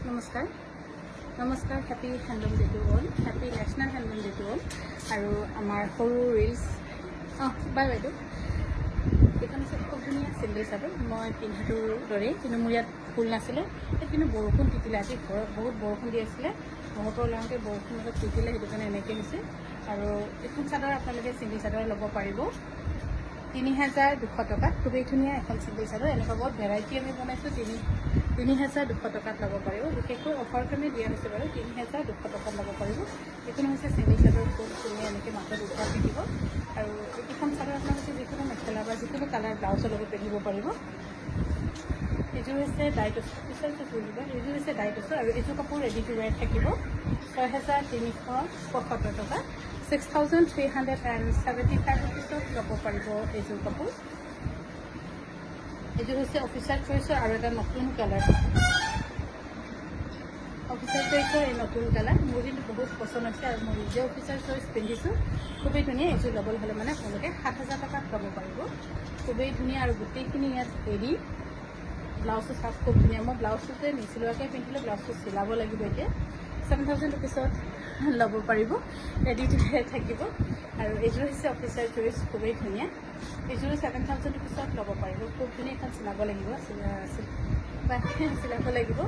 নমস্কাৰ নমস্কাৰ happy handloom day to all, happy national handloom day to all. আৰু আমাৰ সৰু ৰিলছ বাই বাইদেউ, এইখন হৈছে খুব ধুনীয়া চিম্বল চাদৰ। মই পিন্ধাটোৰ দৰেই, কিন্তু মোৰ ইয়াত ফুল নাছিলে, কিন্তু বৰষুণ তিতিলে। আজি ঘৰত বহুত বৰষুণ দি আছিলে, ঘৰৰ পৰা ওলাওঁতে বৰষুণ অলপ তিতিলে, সেইটো কাৰণে এনেকৈ হৈছে। আৰু এইখন চাদৰ আপোনালোকে চিম্বল চাদৰ ল'ব পাৰিব ৩,২০০ টকাত। খুবেই ধুনীয়া এখন চিম্বল চাদৰ। এনেকুৱা বহুত ভেৰাইটি আমি বনাইছোঁ। ৩,২০০ টকাত ল'ব পাৰিব। বিশেষকৈ অফাৰ কাৰণে দিয়া হৈছে বাৰু। ৩,২০০ টকাত ল'ব পাৰিব। এইখন হৈছে চিম্বল চাদৰ, খুব ধুনীয়া এনেকৈ মাজত উঠা থাকিব। আৰু এইকেইখন চাদৰ আপোনালোকে যিকোনো মেখেলা বা যিকোনো কালাৰ ব্লাউজৰ লগত পিন্ধিব পাৰিব। এইযোৰ হৈছে ডাইটছ, এইযোৰ হৈছে ডাইটছ, আৰু এইযোৰ কাপোৰ ৰেডি টু ৱেৰ থাকিব ৬,৩৭৫ টকা, 6,375 ৰুপিছত ল'ব পাৰিব এইযোৰ কাপোৰ। এইযোৰ হৈছে অফিচাৰ চইচৰ আৰু এটা নতুন কালাৰ। অফিচাৰ চইচৰ এই নতুন কালাৰ মোৰ কিন্তু বহুত পচন্দ হৈছে, আৰু মই নিজে অফিচাৰ চইচ পিন্ধিছোঁ। খুবেই ধুনীয়া। এইযোৰ ল'বলৈ হ'লে মানে আপোনালোকে ৭,০০০ টকাত ল'ব পাৰিব। খুবেই ধুনীয়া, আৰু গোটেইখিনি ইয়াত হেৰি ব্লাউজটো চাওক, খুব ধুনীয়া। মই ব্লাউজটোতে নিচিলোৱাকৈ পিন্ধিলোঁ, ব্লাউজটো চিলাব লাগিব এতিয়া। 7,000 ৰুপিছত ল'ব পাৰিব, ৰেডি টু ৱেৰ থাকিব। আৰু এইযোৰ হৈছে অফিচাৰ চইচ, খুবেই ধুনীয়া। এইযোৰো 7,000 ৰুপিছত ল'ব পাৰিব। খুব ধুনীয়া। এখন চিলাব লাগিব, চিলাব লাগিব।